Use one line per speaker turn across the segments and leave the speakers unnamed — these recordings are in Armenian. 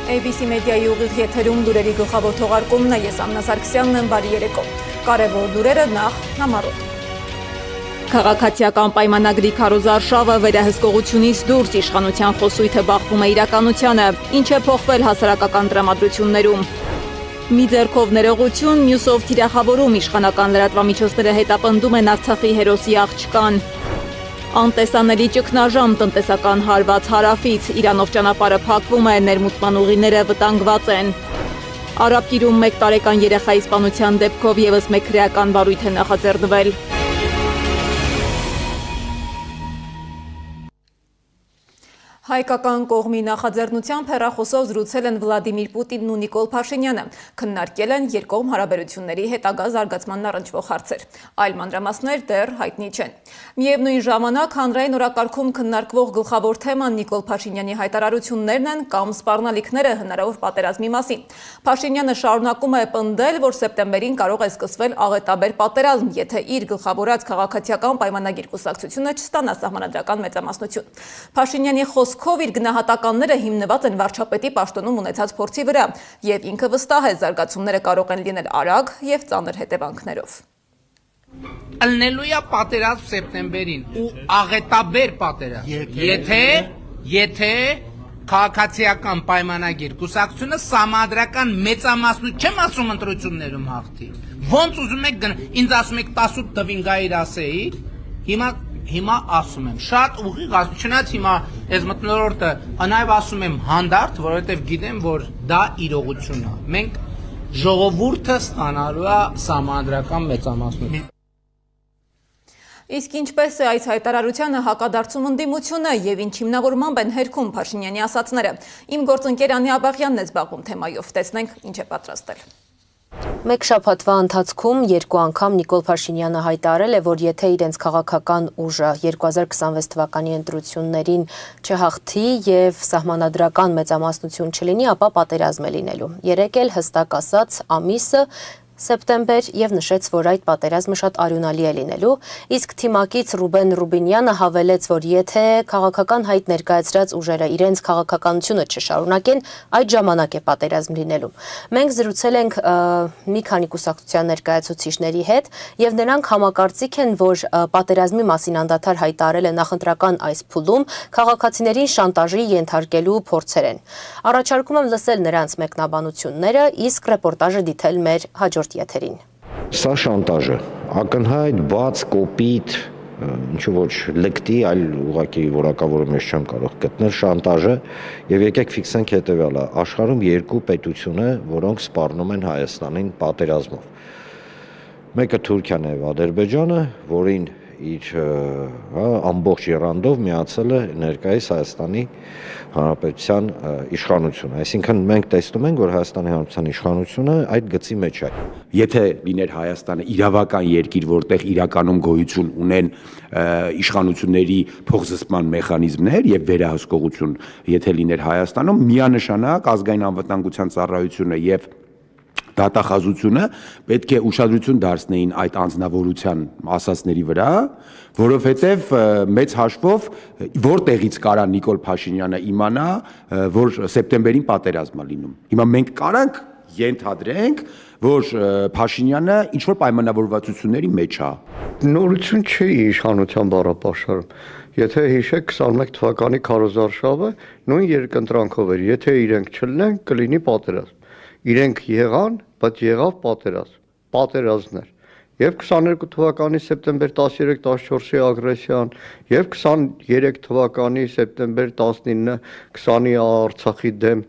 ABC մեդիայի ուղիղ եթերում լուրերի գլխավոր թողարկումն է, ես Աննա Սարգսյանն եմ, բարի երեկո։ Կարևոր լուրերը նախ համառոտ։ Քաղաքացիական պայմանագրի քարոզարշավը վերահսկողությունից դուրս իշխանության խոսույթը բախվում է իրականությանը, ինչ է փոխվել հասարակական տրամադրություններում։ Մի ձեռքով ներողություն, մյուսով թիրախավորում իշխանական լրատվամիջոցները հետապնդում են Արցախի հերոսի աղջկան։ Անտեսանելի ճգնաժամ տնտեսական հարված հարավից, Իրանով ճանապարհը փակվում է, ներմուծման ուղիները վտանգված են։ Արաբկիրում 1 տարեկան երեխայի սպանության դեպքով ևս մեկ քրեական վարույթ է նախաձեռնվել։ Հայկական կողմի նախաձեռնությամբ հեռախոսով զրուցել են Վլադիմիր Պուտինն ու Նիկոլ Փաշինյանը, քննարկել են երկկողմ հարաբերությունների հետագա զարգացմանն առնչվող հարցեր։ Այլ մանրամասներ դեռ հայտնի չեն։ Միևնույն ժամանակ հանրային օրակարգում քննարկվող գլխավոր թեման Նիկոլ Փաշինյանի հայտարարություններն են կամ սպառնալիքները հնարավոր պատերազմի մասին։ Փաշինյանը շարունակում է պնդել, որ սեպտեմբերին կարող է սկսվել աղետաբեր պատերազմ, եթե իր գլխավորած քաղաքացիական պայմանագիր կուսակցությունը չստանա սահմանադրական մեծամասնություն։ Փաշինյանի խոսքով իր գնահատականները հիմնված են վարչապետի պաշտոնում ունեցած փորձի վրա, եւ ինքը վստահ է, զարգացումները կարող են լինել արագ եւ ծանր հետևանքներով։
Ալնելու է պատերազմ սեպտեմբերին ու աղետաբեր պատերազմ, եթե քաղաքացիական պայմանագիր կուսակցությունը սահմանադրական մեծամասնություն չեմ ասում ընտրություններում հաղթի։ Ոնց ուզում եք ինձ ասում եք 18 տվին գայիր ասեիր, հիմա ասում եմ, շատ ուղիղ ասում, չնայած հիմա այս մթնոլորտը նաև ասում եմ հանդարտ, որովհետև գիտեմ, որ դա իրողություն է։ Մենք ժողովուրդը ստանալու է սահմանադրական մեծամասնություն։
Իսկ ինչպես է այս հայտարարությանը հակադարձում ընդդիմությունը եւ ինչ հիմնավորմամբ են հերքում Փաշինյանի ասածները։ Իմ գործընկեր Անի Աբաղյանն է զբաղվում թեմայով, տեսնենք ինչ է պատրաստել։
Մեկ շաբաթվա ընթացքում երկու անգամ Նիկոլ Փաշինյանը հայտարարել է, որ եթե իրենց քաղաքական ուժը 2026 թվականի ընտրություններին չհաղթի եւ սահմանադրական մեծամասնություն չլինի, ապա պատերազմ է լինելու։ Երեկ էլ հստակ ասած ամիսը սեպտեմբեր եւ նշեց, որ այդ պատերազմը շատ արյունալի է լինելու, իսկ թիմակից Ռուբեն Ռուբինյանը հավելեց, որ եթե քաղաքական հայտ ներկայացրած ուժերը իրենց քաղաքականությունը չշարունակեն, այդ ժամանակ է պատերազմ լինելու։ Մենք զրուցել ենք մի քանի կուսակցության ներկայացուցիչների հետ եւ նրանք համակարծիք են, որ պատերազմի մասին անդադար հայտարարել է նախընտրական այս փուլում քաղաքացիներին շանտաժի ենթարկելու փորձեր են։ Առաջարկում եմ լսել նրանց մեկնաբանությունները, իսկ ռեպորտաժը դիտել մեր հաջորդ եթերին։
Սա շանտաժ է, ակնհայտ, բաց, կոպիտ, ինչու ոչ լկտի, այլ ուղղակի որակավորում ես չեմ կարող գտնել շանտաժը եւ եկեք ֆիքսենք հետեւյալը, աշխարհում երկու պետություն է, որոնք սպառնում են Հայաստանին պատերազմով։ Մեկը Թուրքիան է, Ադրբեջանը, որին իր ամբողջ եռանդով միացել է ներկայիս Հայաստանի Հանրապետության իշխանությունը։ Այսինքն մենք տեսնում ենք, որ Հայաստանի Հանրապետության իշխանությունը այդ գծի մեջ է։
Եթե լիներ Հայաստանը իրավական երկիր, որտեղ իրականում գոյություն ունեն իշխանությունների փոխզսպման մեխանիզմներ եւ վերահսկողություն, եթե լիներ Հայաստանում, միանշանակ ազգային անվտանգության ծառայությունը եւ դատախազությունը պետք է ուշադրություն դարձնեին այդ անձնավորության ասածների վրա, որովհետև մեծ հաշվով որտեղից կարա Նիկոլ Փաշինյանը իմանա, որ սեպտեմբերին պատերազմ է լինում։ Հիմա մենք կարանք ենթադրենք, որ Փաշինյանը ինչ-որ պայմանավորվածությունների մեջ է։
Նորություն չի իշխանության բառապաշարում։ Եթե հիշեք 21 թվականի քարոզարշավը նույն երկընտրանքով էր, եթե իրենք չլինեն, կլինի պատերազմ։ Իրենք եղան, բայց եղավ պատերազմներ։ Եվ 22 թվականի սեպտեմբեր 13-14-ի ագրեսիան, եւ 23 թվականի սեպտեմբեր 19-20-ի Արցախի դեմ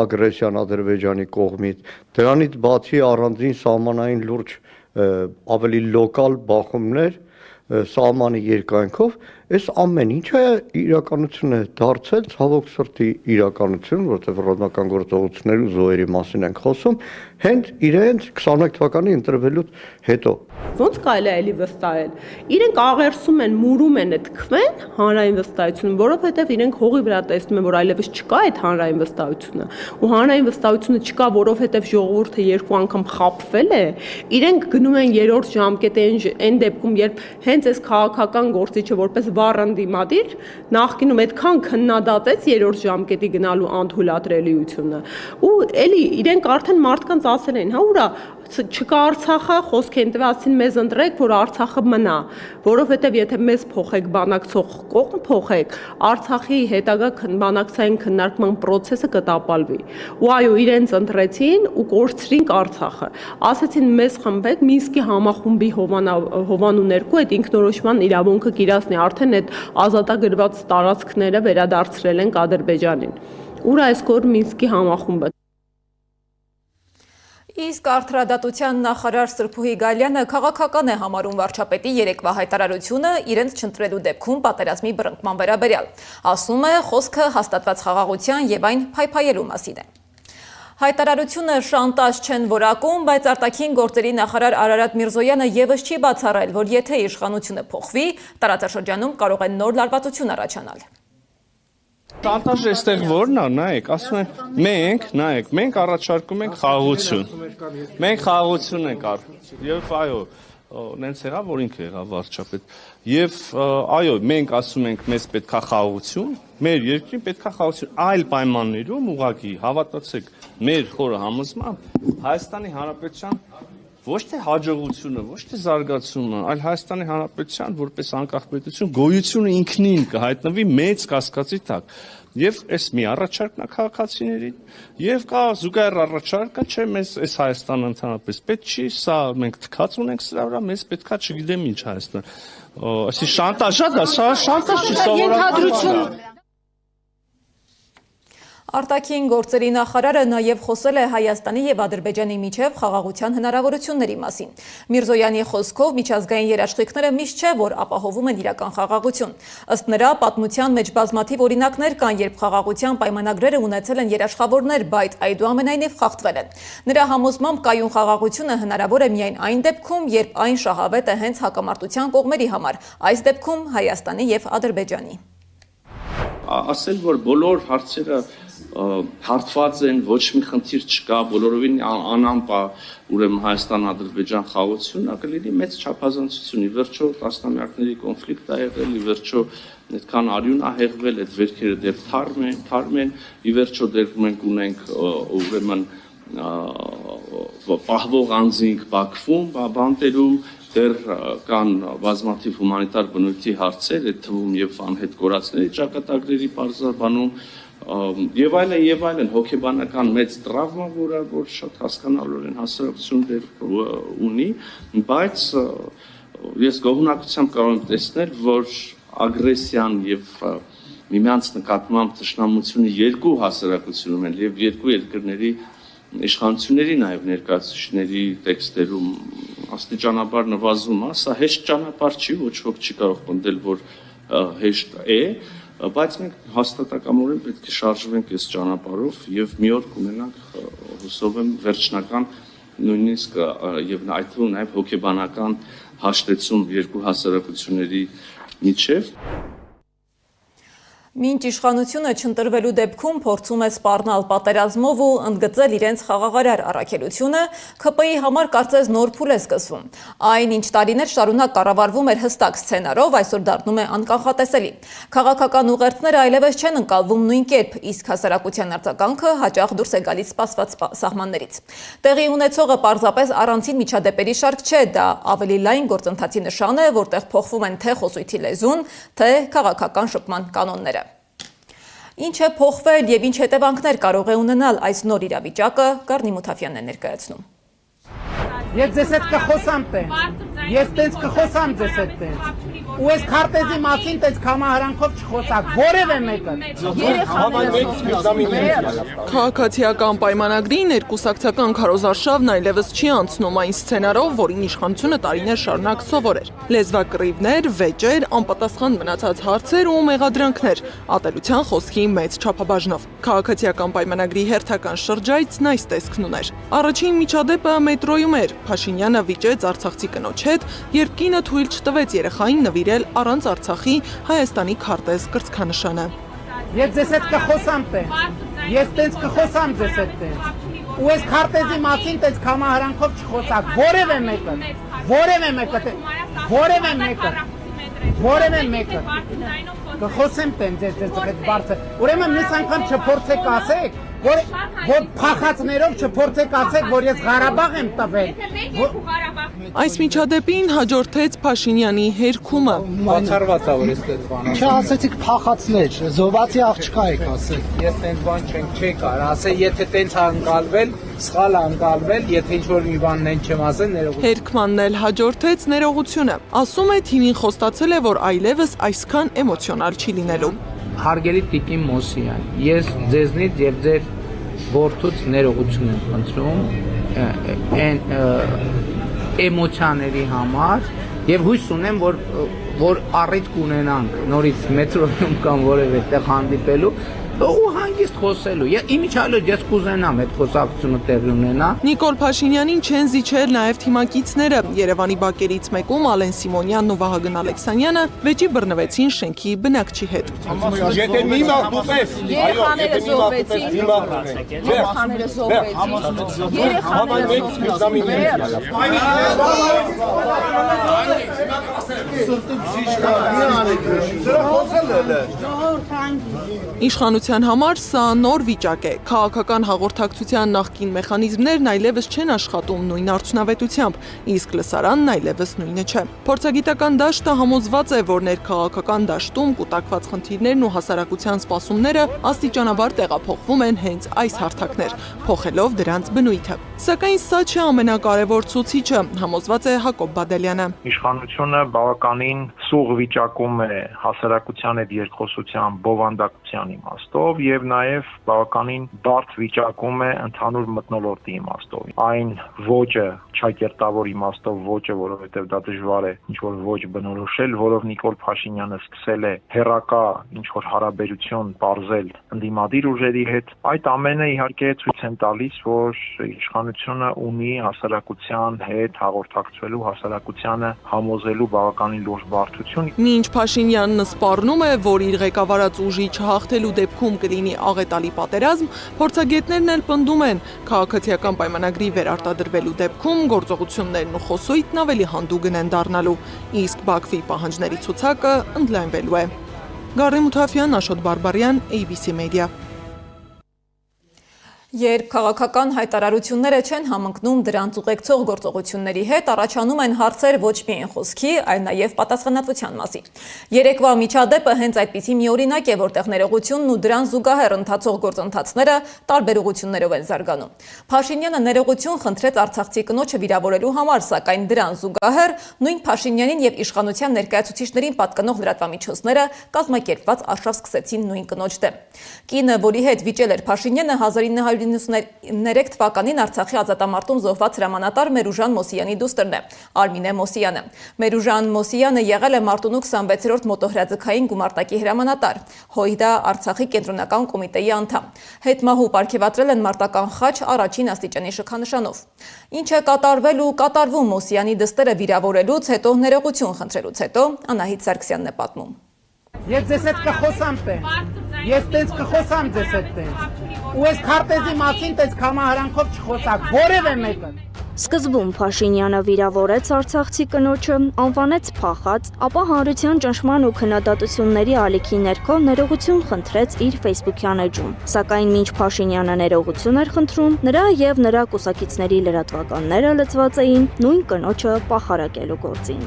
ագրեսիան Ադրբեջանի կողմից։ Դրանից բացի առանձին սահմանային լուրջ ավելի լոկալ բախումներ սահմանի երկայնքով, այս ամեն ինչը իրականություն է դարձել, ցավոք սրտի իրականություն, որտեղ ռազմական գործողությունների ու զոհերի մասին ենք խոսում, հենց իրենց 21 թվականի ընտրվելուց հետո։
Ոնց կարելի է էլի վստահել։ Իրենք աղերսում են, մուրում են այդ քվեն հանրային վստահությունը, որովհետև իրենք հողի վրա տեսնում են, որ այլևս չկա այդ հանրային վստահությունը, ու հանրային վստահությունը չկա, որովհետև ժողովուրդը երկու անգամ խաբվել է, իրենք գնում են երրորդ ժամկետը այն դեպքում, երբ հենց այս քաղաքական գործիչը որպես վառ ընդդիմադիր նախկինում այդքան քննադատեց երրորդ ժամկետի գնալու անթույլատրելիությունը ու էլի իրենք արդեն մարդկանց ասել են, հա ուրա չկա Արցախը, խոսք են տվեցին մեզ ընտրեք, որ Արցախը մնա, որովհետև եթե մեզ փոխեք բանակցող կողմ փոխեք, Արցախի հետագա բանակցային քննարկման process-ը կտապալվի։ Ու այո, իրենց ընտրեցին ու կորցրին Արցախը։ Ասացին մեզ խմբեք, Մինսկի համախումբի հովանու ներքո այդ ինքնորոշման իրավունքը կիրացնի, արդեն այդ ազատագրված տարածքները վերադարձրել են Ադրբեջանին։ Ուր այսօր Մինսկի համախումբը
Իսկ արդարադատության նախարար Սրփուհի Գալյանը քաղաքական է համարում վարչապետի երեկվա հայտարարությունը իրենց չընտրելու դեպքում պատերազմի բռնկման վերաբերյալ։ Ասում է, խոսքը հաստատված խաղաղության եւ այն փայփայելու մասին է։ Հայտարարությունը շանտաժ չեն որակում, բայց արտաքին գործերի նախարար Արարատ Միրզոյանը եւս չի բացառել, որ եթե իշխանությունը փոխվի, տարածաշրջանում կարող է նոր լարվածություն առաջանալ։
Շանտաժը այստեղ որն է, նայեք, ասում են մենք առաջարկում ենք խաղաղություն։ Մենք խաղաղություն ենք եւ այո, նենց եղավ, որ ինքը եղավ վարչապետ։ Եվ այո, մենք ասում ենք մեզ պետքա խաղաղություն, մեր երկրին պետքա խաղաղություն, այլ պայմաններում ուղղակի հավատացեք, մեր խորը համոզմամբ Հայաստանի Հանրապետության ոչ թե հաջողությունը, ոչ թե զարգացումը, այլ Հայաստանի Հանրապետության որպես անկախ պետություն գոյությունը ինքնին կհայտնվի մեծ կասկածի տակ։ Եվ այս մի առաջարկն է քաղաքացիներին, եւ կա զուգահեռ առաջարկը, չէ, մեզ այս Հայաստանը ընդհանրապես պետք չի, սա մենք թքած ունենք սրա վրա, մեզ պետքա չգիտեմ ինչ Հայաստան։ Այսի շանտաժա դա, սա շանտաժ չի սովորական։
Արտաքին գործերի նախարարը նաև խոսել է Հայաստանի եւ Ադրբեջանի միջև խաղաղության հնարավորությունների մասին։ Միրզոյանի խոսքով միջազգային երաշխիքները միշտ չէ, որ ապահովում են իրական խաղաղություն։ Ըստ նրա, պատմության մեջ բազմաթիվ օրինակներ կան, երբ խաղաղության պայմանագրերը ունեցել են երաշխավորներ, բայց այդուամենայնիվ խախտվել են։ Նրա համոզմամբ կայուն խաղաղությունը հնարավոր է միայն այն դեպքում, երբ այն շահավետ է հենց հակամարտության կողմերի համար, այս դեպքում Հայաստանի եւ Ադրբեջանի։
Ասել, որ բոլոր հարցերը հարթված են, ոչ մի խնդիր չկա, բոլորովին անամպ է, ուրեմն Հայաստան-Ադրբեջան խաղաղությունը կլինի մեծ չափազանցություն, ի վերջո տասնամյակների կոնֆլիկտ է եղել, ի վերջո այդքան արյուն է հեղվել, այդ վերքերը դեռ թարմ են, ի վերջո դեռ մենք ունենք ուրեմն պահվող անձինք Բաքվում, բանտերում, դեռ կան բազմաթիվ հումանիտար բնույթի հարցեր, այդ թվում եւ անհետ կորածների ճակատագրերի պարզաբանում եւ այլն հոգեբանական մեծ տրավմա, որ շատ հասկանալու են հասարակություն դեռ ունի, բայց ես գոհունակությամբ կարող եմ տեսնել, որ ագրեսիան եւ միմյանց նկատմամբ թշնամությունը երկու հասարակությունում են եւ երկու երկրների իշխանությունների նաեւ ներկայացուցիչների տեքստերում աստիճանաբար նվազում է, սա հեշտ ճանապարհ չի, ոչ ոք չի կարող պնդել, որ հեշտ է, բայց մենք հաստատակամորեն պետք է շարժվենք այս ճանապարհով եւ մի օր կունենանք, հուսով եմ, վերջնական նույնիսկ եւ այդ թվում նաեւ հոգեբանական հաշտեցում երկու հասարակությունների միջև։
Մինչ իշխանությունը չընտրվելու դեպքում փորձում է սպառնալ պատերազմով ու ընդգծել իրենց խաղաղարար առաքելությունը, ՔՊ-ի համար կարծես նոր փուլ է սկսվում։ Այն, ինչ տարիներ շարունակ կառավարվում էր հստակ սցենարով, այսօր դառնում է անկանխատեսելի։ Քաղաքական ուղերձները այլևս չեն ընկալվում նույն կերպ, իսկ հասարակության արձագանքը հաճախ դուրս է գալիս սպասված սահմաններից։ Տեղի ունեցողը պարզապես առանցին միջադեպերի շարք չէ, դա ավելի լայն գործընթացի նշան է, որտեղ փոխվում են թե խոսույթի լեզուն, թե քաղաքական շփման կանոնները։ Ինչ է փոխվել եւ ինչ հետևանքներ կարող է ունենալ այս նոր իրավիճակը, Գառնի Մութաֆյանն է ներկայացնում։
Ես ձեզ հետ կխոսամ տենց, ես տենց կխոսամ ձեզ հետ տենց, ու ես քարտեզի մասին տենց կամահարանքով չխոսակ, որև է մեկը։
Քաղաքացիական պայմանագրի ներկուսակցական քարոզարշավն այլևս չի անցնում այն սցենարով, որին իշխանությունը տարիներ շարունակ սովոր էր։ Լեզվակռիվներ, վեճեր, անպատասխան մնացած հարցեր ու մեղադրանքներ, ատելության խոսքի մեծ չափաբաժնով։ Քաղաքացիական պայմանագրի հերթական շրջայցն այս տեսքն ուներ։ Առաջին միջադեպը մետրոյում էր։ Փաշինյանը վիճեց արցախցի կնոջ հետ, երբ կինը թույլ չտվեց երեխային նվիրել առանց Արցախի Հայաստանի քարտեզ կրծքանշանը։
Ես ձեզ հետ կխոսամ տենց, ես տենց կխոսամ ձեզ հետ տենց, ու ես քարտեզի մասին տենց կամահարանքով չխոսակ, որև է մեկը, որև է մեկը, որև է մեկը։ որևէ մեկը կխոսեմ տենց այդ բարձը։ Ուրեմն մյուս անգամ չփորձեք ասեք, որ փախածներով չփորձեք ասեք, որ ես Ղարաբաղ եմ տվել։
Այս միջադեպին հաջորդեց Փաշինյանի հերքումը։
Բացառված է որ էստեղ բանը։
Չասեցիք փախածներ, զոհվածի աղջկա եք ասել։
Ես տենց բան չի կարող ասել, եթե տենց անկալվել, սխալ անկալվել, եթե ինչ-որ մի բանն են չեմ ասել, ներողություն։
Հերքմանն էլ հաջորդեց ներողությունը։ Ասում է թիմին խոստացել է, որ այլևս այսքան էմոցիոնալ չի լինելու։
Հարգելի Տիկին Մոսյան, ես ձեզնից եւ ձեր որդուց ներողություն եմ խնդրում այն էմոցիաների համար եւ հույս ունեմ, որ առիթ կունենանք նորից մետրոյում կամ որևէ տեղ հանդիպելու ու հանգիստ խոսելու։ Իմիջիալոց ես կուզենամ այդ խոսակցությունը տեղի ունենա։
Նիկոլ Փաշինյանին չեն զիջել նաև թիմակիցները։ Երևանի բակերից մեկում Ալեն Սիմոնյանն ու Վահագն Ալեքսանյանը վեճի բռնվեցին շենքի բնակչի հետ։
Եթե մի մաղդուպես,
Երեխաները զոհվեցին։ Երեխաները
Իշխանության համար սա նոր վիճակ է։ Քաղաքական հաղորդակցության նախկին մեխանիզմներն այլևս չեն աշխատում նույն արդյունավետությամբ, իսկ լսարանն այլևս նույնը չէ։ Փորձագիտական դաշտը համոզված է, որ ներքաղաքական դաշտում կուտակված խնդիրներն ու հասարակության սպասումները աստիճանաբար տեղափոխվում են հենց այս հարթակներ, փոխելով դրանց բնույթը։ Սակայն սա չէ ամենակարևոր ցուցիչը, համոզված է Հակոբ Բադալյանը։
Իշխանությունը բավականին սուղ վիճակում է հասարակության հետ երկխոսության բովանդակության իմաստով եւ նաեւ բավականին բարդ վիճակում է ընդհանուր մթնոլորտի իմաստով։ Այն ոճը, ճակերտավոր իմաստով ոճը, որովհետեւ դա դժվար է ինչ-որ ոճ բնորոշել, որով Նիկոլ Փաշինյանը սկսել է հերակա ինչ-որ հարաբերություն բարձել ընդդիմադիր ուժերի հետ, այդ ամենը իհարկե ցույց են տալիս, որ իշխանությունը ունի հասարակության հետ հաղորդակցվելու, հասարակությանը համոզելու բավականին լուրջ բարդություն։
Մինչ Փաշինյանն սպառնում է, որ իր ղեկավարած ուժի չհաղթելու դեպքում կլինի աղետալի պատերազմ, փորձագետներն էլ պնդում են, քաղաքացիական պայմանագրի վերարտադրվելու դեպքում գործողություններն ու խոսույթն ավելի հանդուգն են դառնալու, իսկ Բաքվի պահանջների ցուցակը ընդլայնվելու է։ Գարի Մութաֆյան, Աշոտ Բարբարյան, ABC Media։
Երբ քաղաքական հայտարարությունները չեն համընկնում դրանց ուղեկցող գործողությունների հետ, առաջանում են հարցեր ոչ միայն խոսքի, այլ նաև պատասխանատվության մասին։ Երեկվա միջադեպը հենց այդպիսի մի օրինակ է, որտեղ ներողությունն ու դրան զուգահեռ ընթացող գործընթացները տարբերություններով են զարգանում։ Փաշինյանը ներողություն խնդրեց արցախցի կնոջը վիրավորելու համար, սակայն դրան զուգահեռ նույն Փաշինյանին եւ իշխանության ներկայացուցիչներին պատկանող լրատվամիջոցները կազմակերպված արշավ սկսեցին նույն կնոջ դեմ։ Կինը, որի հետ վիճել էր Փաշինյանը 1993 թվականին Արցախի ազատամարտում զոհված հրամանատար Մերուժան Մոսյանի դուստրն է, Արմինե Մոսյանը։ Մերուժան Մոսյանը եղել է Մարտունու 26-րդ մոտոհրաձգային գումարտակի հրամանատար, ՀՅԴ Արցախի կենտրոնական կոմիտեի անդամ։ Հետմահու պարգևատրել են մարտական խաչ առաջին աստիճանի շքանշանով։ Ինչ է կատարվել ու կատարվում Մոսյանի դստերը վիրավորելուց հետո, ներողություն խնդրելուց հետո, Անահիտ Սարգսյանն է պատմում։
Ես ձեզ հետ կխոսամ տենց, ես տենց կխոսամ ձեզ հետ տենց, ու ես քարտեզի մասին տենց կամահարանքով չխոսակ, որևէ մեկը։
Սկզբում Փաշինյանը վիրավորեց արցախցի կնոջը, անվանեց փախած, ապա հանրության ճնշման ու քննադատությունների ալիքի ներքո ներողություն խնդրեց իր Facebook-յան էջում։ Սակայն մինչ Փաշինյանը ներողություն էր խնդրում, նրա եւ նրա կուսակիցների լրատվականները լծված էին նույն կնոջը պախարակելու գործին։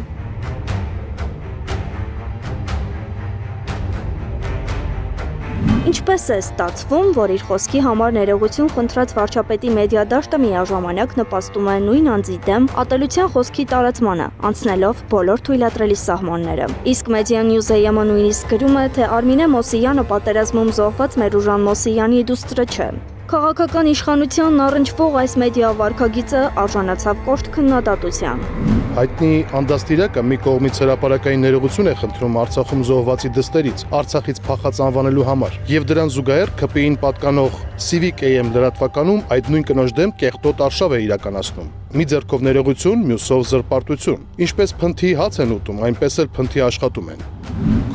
Ինչպես է ստացվում, որ իր խոսքի համար ներողություն խնդրած վարչապետի մեդիադաշտը միաժամանակ նպաստում է նույն անձի դեմ ատելության խոսքի տարածմանը, անցնելով բոլոր թույլատրելի սահմանները։ Իսկ Media-News-ը նույնիսկ գրում է, թե Արմինե Մոսյանը պատերազմում զոհված Մերուժան Մոսյանի դուստրը չէ։ Քաղաքական իշխանությանն առնչվող այս մեդիա վարքագիծը արժանացավ կոշտ քննադատության։
Հայտնի անդաստիրակը մի կողմից հրապարակային ներողություն է խնդրում Արցախում զոհվածի դստերից, Արցախից փախած անվանելու համար, եւ դրան զուգահեռ ԿՊԻ-ին պատկանող Civic AM լրատվականում այդ նույն կնոջ դեմ կեղտոտ արշավ է իրականացնում։ Մի ձեռքով ներողություն, մյուսով զրպարտություն։ Ինչպես փնթի հաց են ուտում, այնպես էլ փնթի աշխատում են։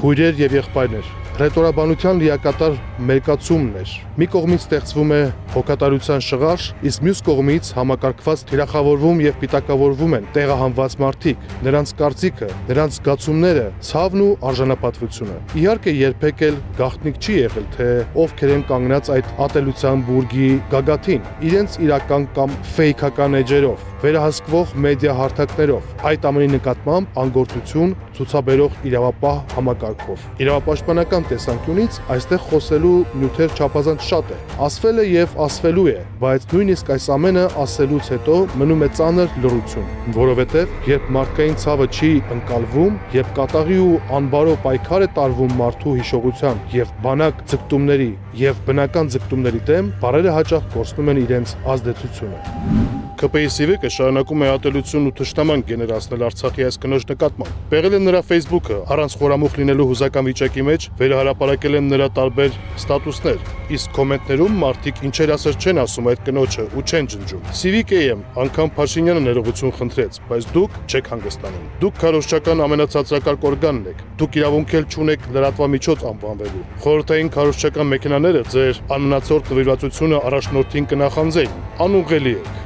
Քույրեր եւ եղբայրներ, ռետորաբանության լիակատար մերկացումն էր։ Մի կողմից ստեղծվում է հոգատարության շղարշ, իսկ մյուս կողմից համակարգված թիրախավորվում եւ պիտակավորվում են տեղահանված մարդիկ, նրանց կարծիքը, նրանց զգացումները, ցավն ու արժանապատվությունը։ Իհարկե երբեք էլ գաղտնիք չի եղել, թե ովքեր են կանգնած այդ ատելության բուրգի գագաթին, իրենց իրական կամ ֆեյքական էջերով, վերահսկվող մեդիա հարթակներով, այդ ամենի նկատմամբ անգործություն ցուցաբերող իրավապահ համակարգով։ Իրավապաշտպանական տեսանկյունից այստեղ խոսելու նյութեր չափազանց շատ է։ Ասվել է եւ ասվելու է, բայց նույնիսկ այս ամենը ասելուց հետո մնում է ծանր լռություն, որովհետեւ երբ մարդկային ցավը չի ընկալվում, երբ կատաղի ու անբարո պայքար է տարվում մարդու հիշողության եւ բանակ ձգտումների եւ բնական ձգտումների դեմ, բառերը հաճախ կորցնում են իրենց ազդեցությունը։ ԿՊԻ Սիվիկը շարունակում է ատելություն ու թշնաման գեներացնել Արցախի այս կնոջ նկատմամբ։ Պեղել են նրա Facebook-ը, առանց խորամուխ լինելու հուզական վիճակի մեջ վերահրապարակել են նրա տարբեր ստատուսներ, իսկ կոմենտներում մարդիկ ինչեր ասած չեն ասում այդ կնոջը ու չեն ջնջում։ Civic.am անգամ Փաշինյանը ներողություն խնդրեց, բայց դուք չեք հանգստանում։ Դուք քարոզչական ամենացածրակարգ օրգանն եք։ Դուք իրավունք էլ չունեք լրատվամիջոց անվանվելու։ Խորհրդային քարոզչական մեքենաները ձեր անմնացորդ նվիրվածությունը առաջնորդին կնախանձեին։ Անուղղելի եք։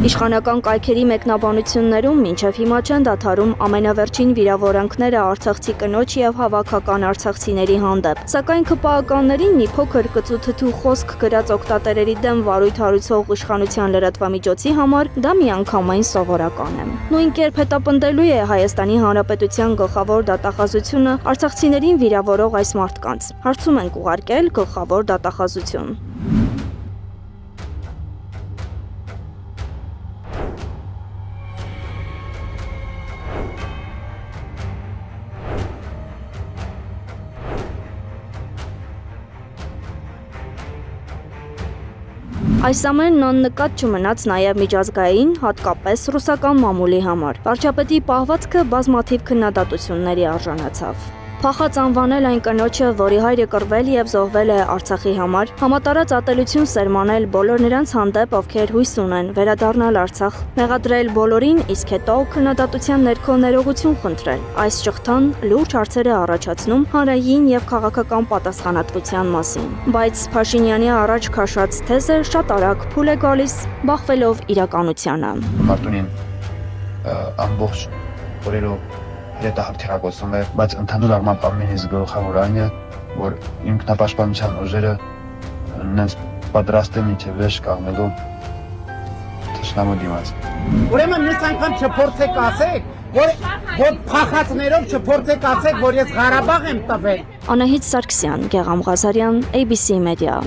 Իշխանական կայքերի մեկնաբանություններում մինչև հիմա չեն դադարում ամենավերջին վիրավորանքները արցախցի կնոջ եւ հավաքական արցախցիների հանդեպ։ Սակայն ԿՊԱ-ականներին մի փոքր կծութթու խոսք գրած օգտատերերի դեմ վարույթ հարուցող իշխանության լրատվամիջոցի համար դա միանգամայն սովորական է։ Նույն կերպ հետապնդելու է Հայաստանի Հանրապետության գլխավոր դատախազությունը արցախցիներին վիրավորող այս մարդկանց։ Հարցում ենք ուղարկել գլխավոր դատախազություն։ Այս ամենն աննկատ չմնաց նաև միջազգային, հատկապես ռուսական մամուլի համար։ Վարչապետի պահվածքը բազմաթիվ քննադատությունների արժանացավ։ Փախած անվանել այն կնոջը, որի հայրը կռվել եւ զոհվել է Արցախի համար, համատարած ատելություն սերմանել բոլոր նրանց հանդեպ, ովքեր հույս ունեն վերադառնալ Արցախ, մեղադրել բոլորին, իսկ հետո քննադատության ներքո ներողություն խնդրել։ Այս ճղթան լուրջ հարցեր է առաջացնում հանրային եւ քաղաքական պատասխանատվության մասին։ Բայց Փաշինյանի առաջ քաշած թեզը շատ արագ փուլ է գալիս, բախվելով իրականությանը։
Մարտունին ամբողջ օրերով հետահրթիռակոծում է, բայց ընդհանուր առմամբ ամենից գլխավոր այն է, որ ինքնապաշտպանության ուժերը նենց պատրաստ են մինչև վերջ կանգնելու թշնամու դիմաց։
Ուրեմն մյուս անգամ չփորձեք ասեք, որ փախածներով չփորձեք ասեք, որ ես Ղարաբաղ եմ տվել։
Անահիտ Սարգսյան, Գեղամ Ղազարյան, ABC Media։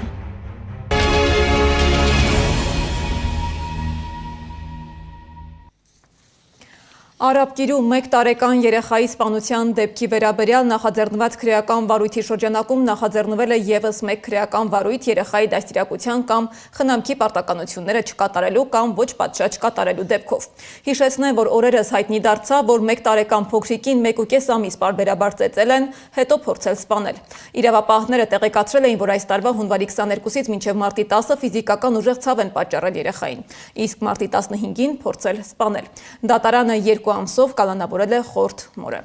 Արաբկիրում 1 տարեկան երեխայի սպանության դեպքի վերաբերյալ նախաձեռնված քրեական վարույթի շրջանակում նախաձեռնվել է ևս 1 քրեական վարույթ երեխայի դաստիարակության կամ խնամքի պարտականությունները չկատարելու կամ ոչ պատշաճ կատարելու դեպքով։ Հիշեցնեմ, որ օրերս հայտնի դարձավ, որ 1 տարեկան փոքրիկին 1.5 ամիս պարբերաբար ծեծել են, հետո փորձել սպանել։ Իրավապահները տեղեկացրել էին, որ այս տարվա հունվարի 22-ից մինչև մարտի 10-ը ֆիզիկական ուժեղ ցավ են պատճառել երեխային, իսկ մարտի 15-ին փորձել սպանել։ Դատարանը 2 ամսով կալանավորել է Խորթ մորը։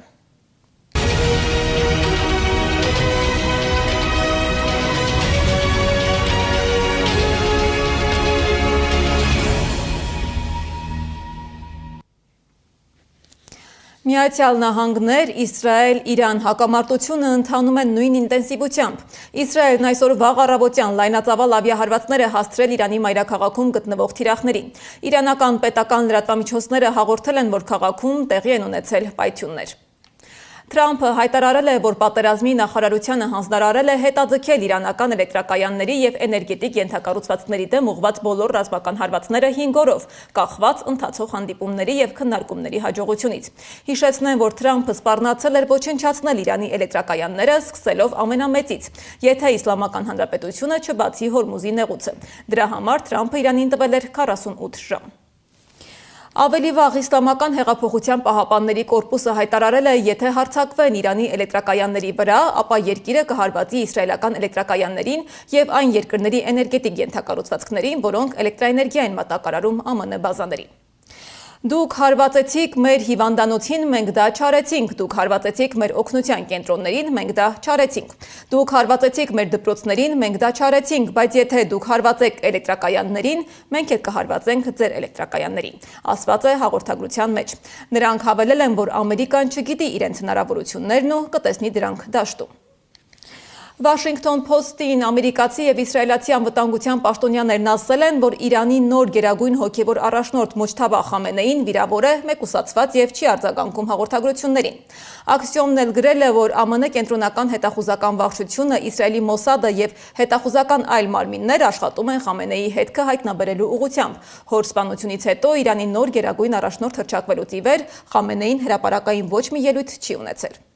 Միացյալ Նահանգներ, Իսրայել, Իրան հակամարտությունը ընթանում են նույն ինտենսիվությամբ։ Իսրայելն այսօր վաղ առավոտյան լայնածավալ ավիահարվածներ է հասցրել Իրանի մայրաքաղաքում գտնվող թիրախներին։ Իրանական պետական լրատվամիջոցները հաղորդել են, որ քաղաքում տեղի են ունեցել պայթյուններ։ Թրամփը հայտարարել է, որ պատերազմի նախարարությանը հանձնարարել է հետաձգել իրանական էլեկտրակայանների եւ էներգետիկ ենթակառուցվածքների դեմ ուղղված բոլոր ռազմական հարվածները 5 օրով, կախված ընթացող հանդիպումների եւ քննարկումների հաջողությունից։ Հիշեցնեմ, որ Թրամփը սպառնացել էր ոչնչացնել Իրանի էլեկտրակայանները, սկսելով ամենամեծից, եթե Իսլամական Հանրապետությունը չբացի Հորմուզի նեղուցը։ Դրա համար Թրամփը Իրանին տվել էր 48 ժամ։ Ավելի վաղ Իսլամական հեղափոխության պահապանների կորպուսը հայտարարել է, եթե հարձակվեն Իրանի էլեկտրակայանների վրա, ապա երկիրը կհարվածի իսրայելական էլեկտրակայաններին եւ այն երկրների էներգետիկ ենթակառուցվածքներին, որոնք էլեկտրաէներգիա են մատակարարում ԱՄՆ բազաներին։ Դուք հարվածեցիք մեր հիվանդանոցին, մենք դա չարեցինք, դուք հարվածեցիք մեր օգնության կենտրոններին, մենք դա չարեցինք, դուք հարվածեցիք մեր դպրոցներին, մենք դա չարեցինք, բայց եթե դուք հարվածեք էլեկտրակայաններին, մենք էլ կհարվածենք ձեր էլեկտրակայաններին, ասված է հաղորդագրության մեջ։ Նրանք հավելել են, որ Ամերիկան չգիտի իրենց հնարավորություններն ու կտեսնի դրանք դաշտում։ Washington Post-ին ամերիկացի եւ իսրայելացի անվտանգության պաշտոնյաներն ասել են, որ Իրանի նոր գերագույն հոգեվոր առաջնորդ Մոջթաբա Խամենեին վիրավոր է, մեկուսացված եւ չի արձագանքում հաղորդագրություններին։ Աքսիոմն էլ գրել է, որ ԱՄՆ կենտրոնական հետախուզական վարչությունը, Իսրայելի Մոսադը եւ հետախուզական այլ մարմիններ աշխատում են Խամենեի հետքը հայտնաբերելու ուղղությամբ։ Հոր սպանությունից հետո Իրանի նոր գերագույն առաջնորդ հռչակվելուց ի վեր Խամենեին հրապարակային ոչ մի ելույթ չի ունեցել։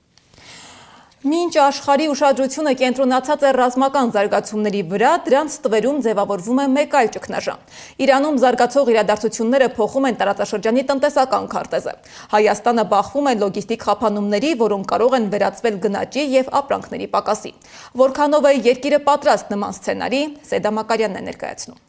Մինչ աշխարհի ուշադրությունը կենտրոնացած է ռազմական զարգացումների վրա, դրանց ստվերում ձևավորվում է մեկ այլ ճգնաժամ։ Իրանում զարգացող իրադարձությունները փոխում են տարածաշրջանի տնտեսական քարտեզը։ Հայաստանը բախվում է լոգիստիկ խափանումների, որոնք կարող են վերածվել գնաճի եւ ապրանքների պակասի։ Որքանով է երկիրը պատրաստ նման սցենարի, Սեդա Մակարյանն է ներկայացնում։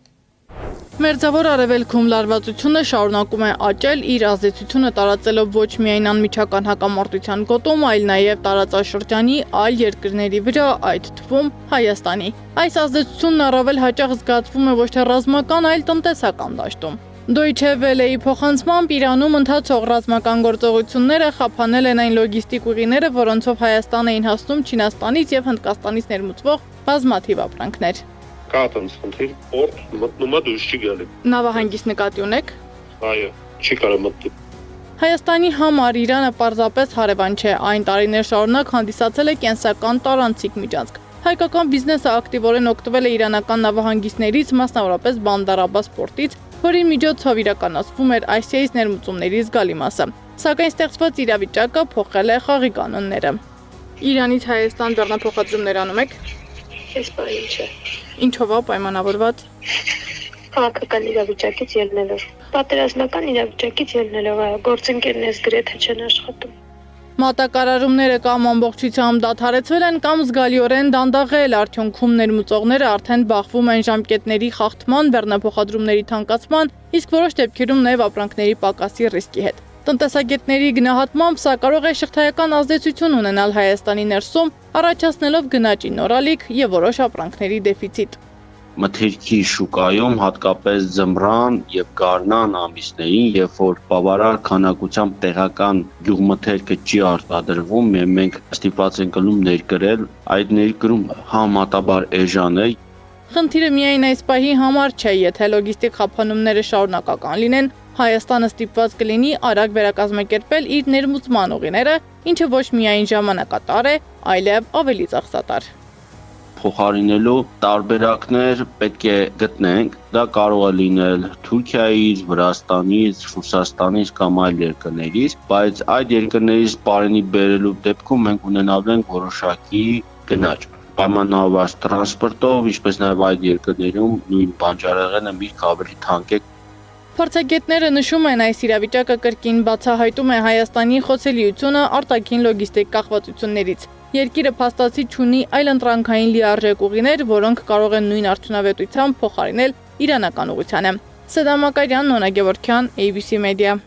Մերձավոր արևելքում լարվածությունը շարունակում է աճել, իր ազդեցությունը տարածելով ոչ միայն անմիջական հակամարտության գոտում, այլ նաև տարածաշրջանի այլ երկրների վրա, այդ թվում Հայաստանի։ Այս ազդեցությունն առավել հաճախ զգացվում է ոչ թե ռազմական, այլ տնտեսական դաշտում։ Deutsche Welle-ի փոխանցմամբ Իրանում ընթացող ռազմական գործողությունները խափանել են այն լոգիստիկ ուղիները, որոնցով Հայաստան էին հասնում Չինաստանից եւ Հնդկաստանից ներմուծվող բազմաթիվ ապրանքներ։
Կատանց խնդիր, պորտ մտնում է դուրս չի գալի։
Նավահանգիստ նկատի ունեք։
Այո, չի կարող մտնի։
Հայաստանի համար Իրանը պարզապես հարևան չէ, այն տարիներ շարունակ հանդիսացել է կենսական տարանցիկ միջանցք։ Հայկական բիզնեսը ակտիվորեն օգտվել է իրանական նավահանգիստներից, մասնավորապես Բանդար Աբբաս պորտից, որի միջոցով իրականացվում էր Ասիայից ներմուծումների զգալի մասը։ Սակայն ստեղծված իրավիճակը փոխել է խաղի կանոնները։ Իրանից Հայաստան բեռնափոխադրումներ անում եք։
Այս բանը չէ։
Ինչով է պայմանավորված։
Քաղաքական իրավիճակից ելնելով, պատերազմական իրավիճակից ելնելով, գործընկերներս գրեթե չեն աշխատում։
Մատակարարումները կամ ամբողջությամբ դադարեցվել են կամ զգալիորեն դանդաղել, արդյունքում ներմուծողները արդեն բախվում են ժամկետների խախտման, բեռնափոխադրումների թանկացման, իսկ որոշ դեպքերում նաև ապրանքների պակասի ռիսկի հետ։ Տնտեսագետների գնահատմամբ սա կարող է շղթայական ազդեցություն ունենալ Հայաստանի ներսում, առաջացնելով գնաճի նորալիք եւ որոշ ապրանքների դեֆիցիտ։
Մթերքի շուկայում հատկապես ձմռան եւ գարնան ամիսներին, երբ որ բավարար քանակությամբ տեղական գյուղմթերքը չի արտադրվում, մենք ստիպված ենք գնում ներկրել, այդ ներկրում համատաբար էժան է։
Խնդիրը միայն այս պահի համար չէ, եթե լոգիստիկ խափանումները շարունակական լինեն, Հայաստանը ստիպված կլինի արագ վերակազմակերպել իր ներմուծման ուղիները, ինչը ոչ միայն ժամանակատար է, այլև ավելի ծախսատար։
Փոխարինելու տարբերակներ պետք է գտնենք, դա կարող է լինել Թուրքիայից, Վրաստանից, Ռուսաստանից կամ այլ երկրներից, բայց այդ երկրներից բարենի բերելու դեպքում մենք ունենալու ենք որոշակի գնաճ։ Պայմանավորված տրանսպորտով, ինչպես նաև այդ երկրներում նույն բանջարեղենը միշտ ավելի թանկ է։
Փորձագետները նշում են, այս իրավիճակը կրկին բացահայտում է Հայաստանի խոցելիությունը արտաքին լոգիստիկ կախվածություններից։ Երկիրը փաստացի չունի այլ ընտրանքային լիարժեք ուղիներ, որոնք կարող են նույն արդյունավետությամբ փոխարինել իրանական ուղղությանը։ Սեդա Մակարյան, Նոնա Գևորգյան, ABC Media։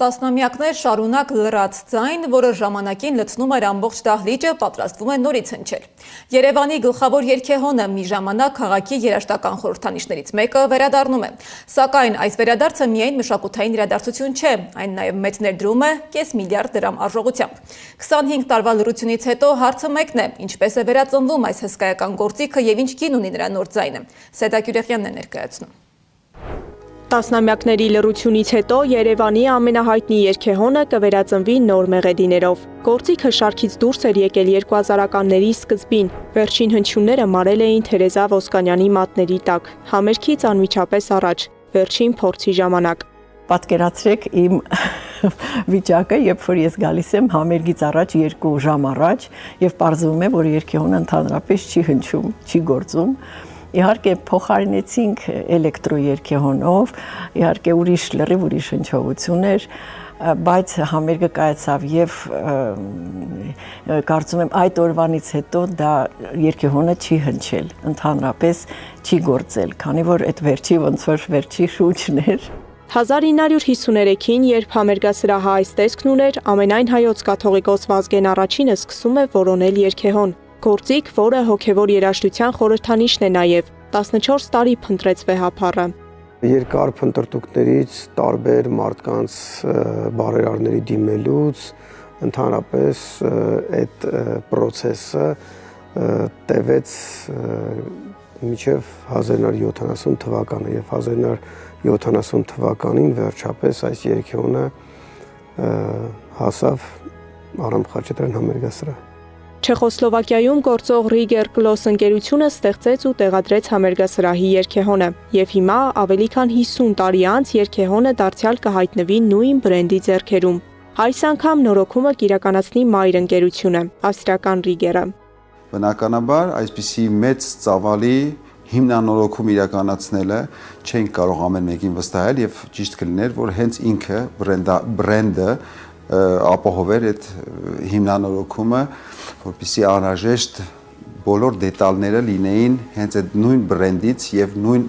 Տասնամյակներ շարունակ լրաց ձայն, որը ժամանակին լցնում էր ամբողջ դահլիճը, պատրաստվում է նորից հնչել։ Երևանի գլխավոր երգեհոնը մի ժամանակ քաղաքի երաժշտական խորհրդանիշներից մեկը վերադառնում է։ Սակայն այս վերադարձը միայն մշակութային իրադարձություն չէ, այն նաև մեծ ներդրում է կես միլիարդ դրամ արժողությամբ։ 25 տարվա լռությունից հետո հարցը մեկն է, ինչպես է վերածնվում այս հսկայական գործիքը եւ ինչ գին ունի նրա նոր ձայնը։ Սեդա Կյուրեխյանն է ներկայացնում։
Տասնամյակների լռությունից հետո Երևանի ամենահայտնի երգեհոնը կվերածնվի նոր մեղեդիներով։ Գործիքը շարքից դուրս էր եկել 2000-ականների սկզբին։ Վերջին հնչյունները մարել էին Թերեզա Ոսկանյանի մատների տակ, համերգից անմիջապես առաջ, վերջին փորձի ժամանակ։
Պատկերացրեք իմ վիճակը, երբ որ ես գալիս եմ համերգից առաջ 2 ժամ առաջ եւ պարզվում է, որ երգեհոնը ընդհանրապես չի հնչում, չի գործում։ Իհարկե փոխարինեցինք էլեկտրոերգեհոնով, իհարկե ուրիշ լրիվ ուրիշ հնչողություն էր, բայց համերգը կայացավ եւ կարծում եմ այդ օրվանից հետո դա երգեհոնը չի հնչել, ընդհանրապես չի գործել, քանի որ այդ վերջի ոնց որ վերջի շուրջն էր։
1953-ին, երբ համերգասրահը այս տեսքն ուներ, ամենայն հայոց կաթողիկոս Վազգեն առաջինը սկսում է որոնել երգեհոն։ Գործիք, որը հոգևոր երաժշտության խորհրդանիշն է նաև, 14 տարի փնտրեց վեհափառը։
Երկար փնտրտուքներից, տարբեր մարդկանց բարերարների դիմելուց, ընդհանրապես այդ process-ը տևեց մինչև 1970 թվականը եւ 1970 թվականին վերջապես այս երգեհոնը հասավ Արամ Խաչատրյան համերգասրահ։
Չեխոսլովակիայում գործող Rieger Kloss ընկերությունը ստեղծեց ու տեղադրեց համերգասրահի երգեհոնը, եւ հիմա ավելի քան 50 տարի անց երգեհոնը դարձյալ կհայտնվի նույն բրենդի ձեռքերում։ Այս անգամ նորոգումը կիրականացնի Մայր ընկերությունը, ավստրիական Rieger-ը։
Բնականաբար, այսպիսի մեծ ծավալի հիմնանորոգում իրականացնելը չենք կարող ամեն մեկին վստահել եւ ճիշտ կլիներ, որ հենց ինքը բրենդը ապահովեր այդ հիմնանորոգումը, որպեսզի անհրաժեշտ բոլոր դետալները լինեին հենց այդ նույն բրենդից եւ նույն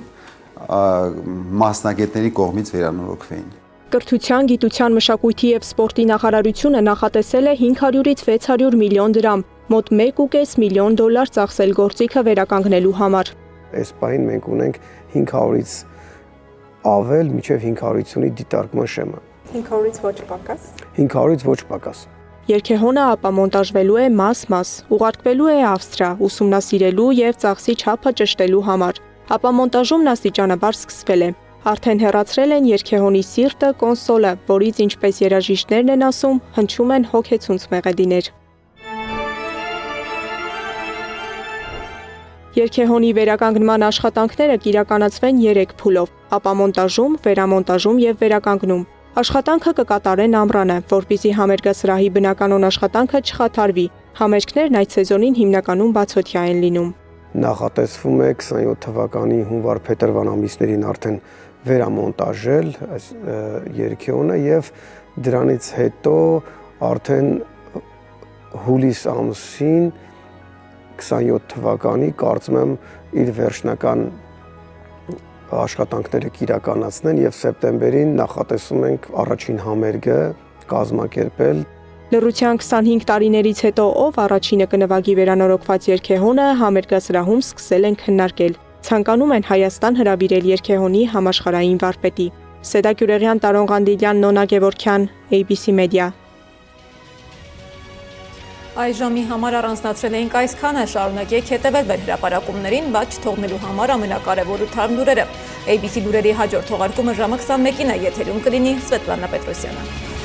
մասնագետների կողմից վերանորոգվեին։
Կրթության, գիտության, մշակույթի եւ սպորտի նախարարությունը նախատեսել է 500-ից 600 միլիոն դրամ, մոտ 1.5 միլիոն դոլար ծախսել գործիքը վերականգնելու համար։
Այս պահին մենք ունենք 500-ից ավել մինչև 550-ի դիտարկման շեմը։
500-ից ոչ պակաս։
500-ից ոչ պակաս։
Երգեհոնը ապամոնտաժվելու է մաս-մաս, ուղարկվելու է Ավստրիա, ուսումնասիրելու եւ ծախսի չափը ճշտելու համար։ Ապամոնտաժումն աստիճանաբար սկսվել է։ Արդեն հեռացրել են երգեհոնի սիրտը, կոնսոլը, որից ինչպես երաժիշտներն են ասում, հնչում են հոգեցունց մեղեդիներ։ Երգեհոնի վերականգնման աշխատանքները կիրականացվեն 3 փուլով՝ ապամոնտաժում, վերամոնտաժում եւ վերականգնում։ Աշխատանքը կկատարեն ամռանը, որպեսզի համերգասրահի բնականոն աշխատանքը չխաթարվի։ Համերգներն այդ սեզոնին հիմնականում բացօթյա են լինում։
Նախատեսվում է 27 թվականի հունվար-փետրվար ամիսներին արդեն վերամոնտաժել այս երգեհոնը եւ դրանից հետո արդեն հուլիս ամսին 27 թվականի կարծում եմ իր վերջնական աշխատանքները կիրականացնեն եւ սեպտեմբերին նախատեսում ենք առաջին համերգը կազմակերպել։
Լռության 25 տարիներից հետո ով առաջինը կնվագի վերանորոգված երգեհոնը համերգասրահում սկսել են քննարկել։ Ցանկանում են Հայաստան հրավիրել երգեհոնի համաշխարհային վարպետի։ Սեդա Գյուրեղյան, Տարոն Ղանդիլյան, Նոնա Գևորգյան, ABC Media։
Այս ժամի համար առանձնացրել էինք այսքանը, շարունակեք հետևել մեր հրապարակումներին, բայց չթողնելու համար ամենակարևոր ու թարմ լուրերը։ ABC լուրերի հաջորդ թողարկումը ժամը 21-ին է, եթերում կլինի Սվետլանա Պետրոսյանը։